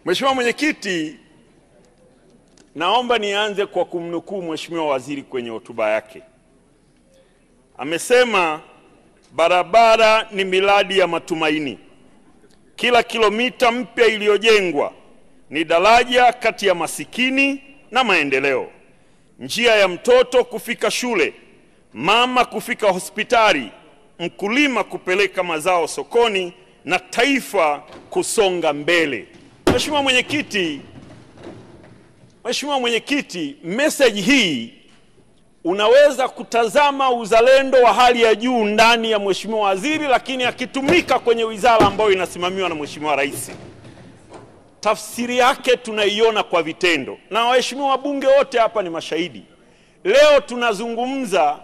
Mheshimiwa Mwenyekiti, naomba nianze kwa kumnukuu Mheshimiwa Waziri kwenye hotuba yake. Amesema barabara ni miradi ya matumaini. Kila kilomita mpya iliyojengwa ni daraja kati ya masikini na maendeleo. Njia ya mtoto kufika shule, mama kufika hospitali, mkulima kupeleka mazao sokoni na taifa kusonga mbele. Mheshimiwa Mwenyekiti, message hii unaweza kutazama uzalendo wa hali ya juu ndani ya Mheshimiwa Waziri, lakini akitumika kwenye wizara ambayo inasimamiwa na Mheshimiwa Rais. Tafsiri yake tunaiona kwa vitendo, na waheshimiwa wabunge wote hapa ni mashahidi. Leo tunazungumza,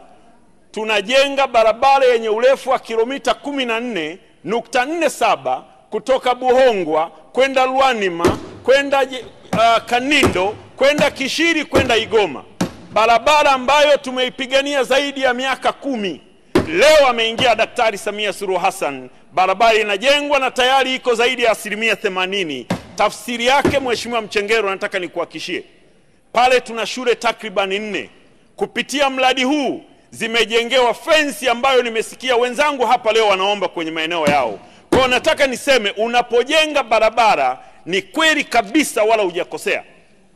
tunajenga barabara yenye urefu wa kilomita 14.47 kutoka Buhongwa kwenda Lwanima, kwenda Kanindo, kwenda Kishiri, kwenda Igoma. Barabara ambayo tumeipigania zaidi ya miaka 10. Leo ameingia Daktari Samia Suluhu Hassan, barabara inajengwa na tayari iko zaidi ya 80%. Tafsiri yake Mheshimiwa Mchengerwa, nataka nikuhakishie, pale tuna shule takriban 4. Kupitia mradi huu zimejengewa fensi ambayo nimesikia wenzangu hapa leo wanaomba kwenye maeneo yao. Kwa nataka niseme, unapojenga barabara ni kweli kabisa wala hujakosea.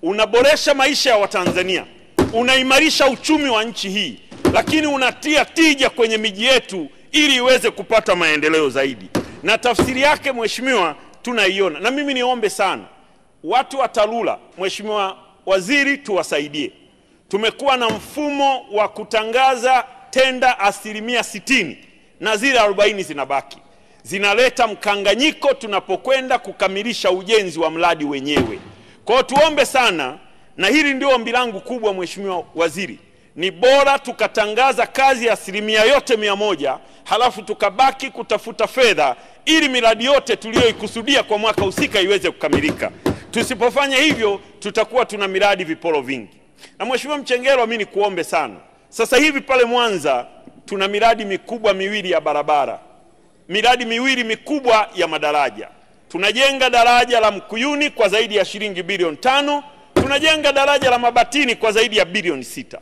Unaboresha maisha ya Watanzania, unaimarisha uchumi wa nchi hii, lakini unatia tija kwenye miji yetu ili iweze kupata maendeleo zaidi. Na tafsiri yake Mheshimiwa tunaiona. Na mimi niombe sana watu wa TARURA, Mheshimiwa Waziri, tuwasaidie. Tumekuwa na mfumo wa kutangaza tenda 60% na zile 40 zinabaki. Zinaleta mkanganyiko tunapokwenda kukamilisha ujenzi wa mradi wenyewe. Kwa tuombe sana, na hili ndio ombi langu kubwa Mheshimiwa Waziri, ni bora tukatangaza kazi ya 100% halafu tukabaki kutafuta fedha ili miradi yote tuliyoikusudia kwa mwaka husika iweze kukamilika. Tusipofanya hivyo tutakuwa tuna miradi viporo vingi. Na Mheshimiwa Mchengerwa, mimi nikuombe sana. Sasa hivi pale Mwanza tuna miradi mikubwa miwili ya barabara, miradi miwili mikubwa ya madaraja. Tunajenga daraja la Mkuyuni kwa zaidi ya shilingi bilioni 5, tunajenga daraja la Mabatini kwa zaidi ya bilioni 6.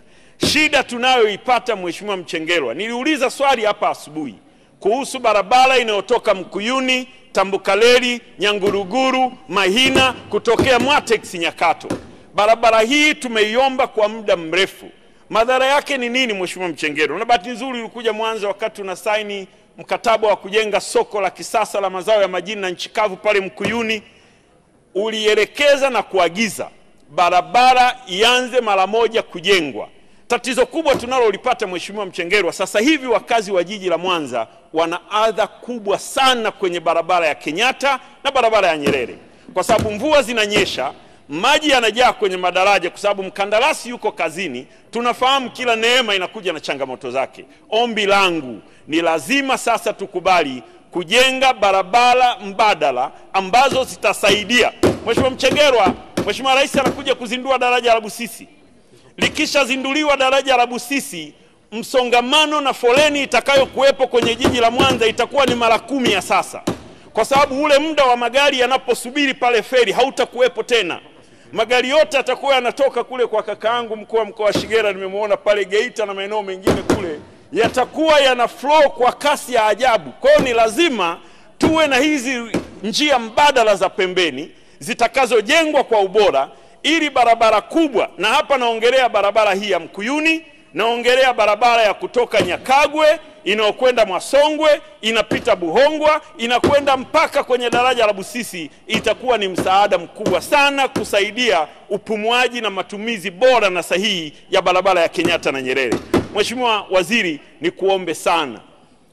Shida tunayoipata Mheshimiwa Mchengerwa, niliuliza swali hapa asubuhi kuhusu barabara inayotoka Mkuyuni, Tambukareli, Nyanguruguru, Mahina kutokea Mwatex Nyakato. Barabara hii tumeiomba kwa muda mrefu. Madhara yake ni nini Mheshimiwa Mchengerwa? Na bahati nzuri ulikuja Mwanza wakati tunasaini mkataba wa kujenga soko la kisasa la mazao ya majini na nchi kavu pale Mkuyuni. Ulielekeza na kuagiza barabara ianze mara moja kujengwa. Tatizo kubwa tunalolipata Mheshimiwa Mchengerwa, sasa hivi wakazi wa jiji la Mwanza wana adha kubwa sana kwenye barabara ya Kenyatta na barabara ya Nyerere. Kwa sababu mvua zinanyesha, maji yanajaa kwenye madaraja kwa sababu mkandarasi yuko kazini. Tunafahamu kila neema inakuja na changamoto zake. Ombi langu ni lazima sasa tukubali kujenga barabara mbadala ambazo zitasaidia. Mheshimiwa Mchengerwa, Mheshimiwa Rais anakuja kuzindua daraja la Busisi. Likisha zinduliwa daraja la Busisi, msongamano na foleni itakayokuwepo kwenye jiji la Mwanza itakuwa ni mara 10 ya sasa. Kwa sababu ule muda wa magari yanaposubiri pale feri hautakuwepo tena. Magari yote yatakuwa yanatoka kule kwa kakaangu mkuu wa mkoa wa Shigera, nimemuona pale Geita na maeneo mengine kule, yatakuwa yana flow kwa kasi ya ajabu. Kwa hiyo ni lazima tuwe na hizi njia mbadala za pembeni zitakazojengwa kwa ubora ili barabara kubwa, na hapa naongelea barabara hii ya Mkuyuni, naongelea barabara ya kutoka Nyakagwe inayokwenda Mwasongwe, inapita Buhongwa, inakwenda mpaka kwenye daraja la Busisi, itakuwa ni msaada mkubwa sana kusaidia upumuaji na matumizi bora na sahihi ya barabara ya Kenyatta na Nyerere. Mheshimiwa Waziri, ni kuombe sana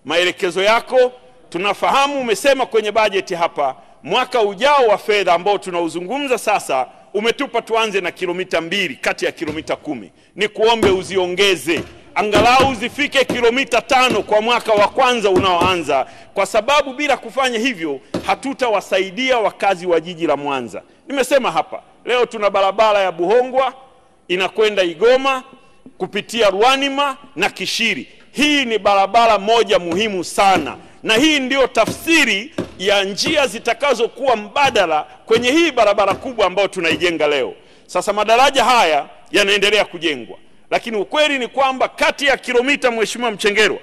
maelekezo yako. Tunafahamu umesema kwenye bajeti hapa mwaka ujao wa fedha ambao tunauzungumza sasa umetupa tuanze na kilomita 2 kati ya kilomita 10. Ni kuombe uziongeze angalau zifike kilomita 5 kwa mwaka wa kwanza unaoanza, kwa sababu bila kufanya hivyo hatutawasaidia wakazi wa jiji la Mwanza. Nimesema hapa leo tuna barabara ya Buhongwa inakwenda Igoma kupitia Lwanima na Kishiri. Hii ni barabara moja muhimu sana. na hii ndio tafsiri ya njia zitakazokuwa mbadala kwenye hii barabara kubwa ambayo tunaijenga leo. Sasa madaraja haya yanaendelea kujengwa, lakini ukweli ni kwamba kati ya kilomita, Mheshimiwa Mchengerwa,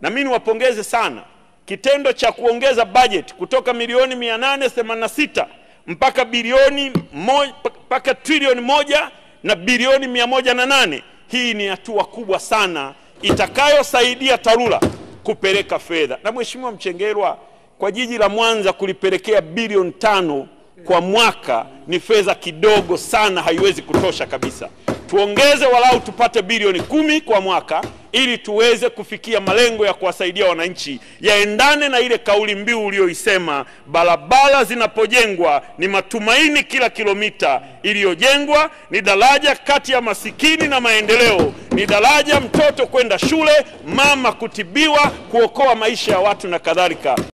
na mimi niwapongeze sana kitendo cha kuongeza budget kutoka milioni 886 mpaka trilioni 1 na bilioni 108. Hii ni hatua kubwa sana itakayosaidia TARURA kupeleka fedha. Na Mheshimiwa Mchengerwa, kwa jiji la Mwanza kulipelekea bilioni 5 kwa mwaka ni fedha kidogo sana, haiwezi kutosha kabisa. Tuongeze walau tupate bilioni 10 kwa mwaka ili tuweze kufikia malengo ya kuwasaidia wananchi, yaendane na ile kauli mbiu uliyoisema, barabara zinapojengwa ni matumaini kila kilomita iliyojengwa, ni daraja kati ya masikini na maendeleo, ni daraja mtoto kwenda shule, mama kutibiwa, kuokoa maisha ya watu na kadhalika.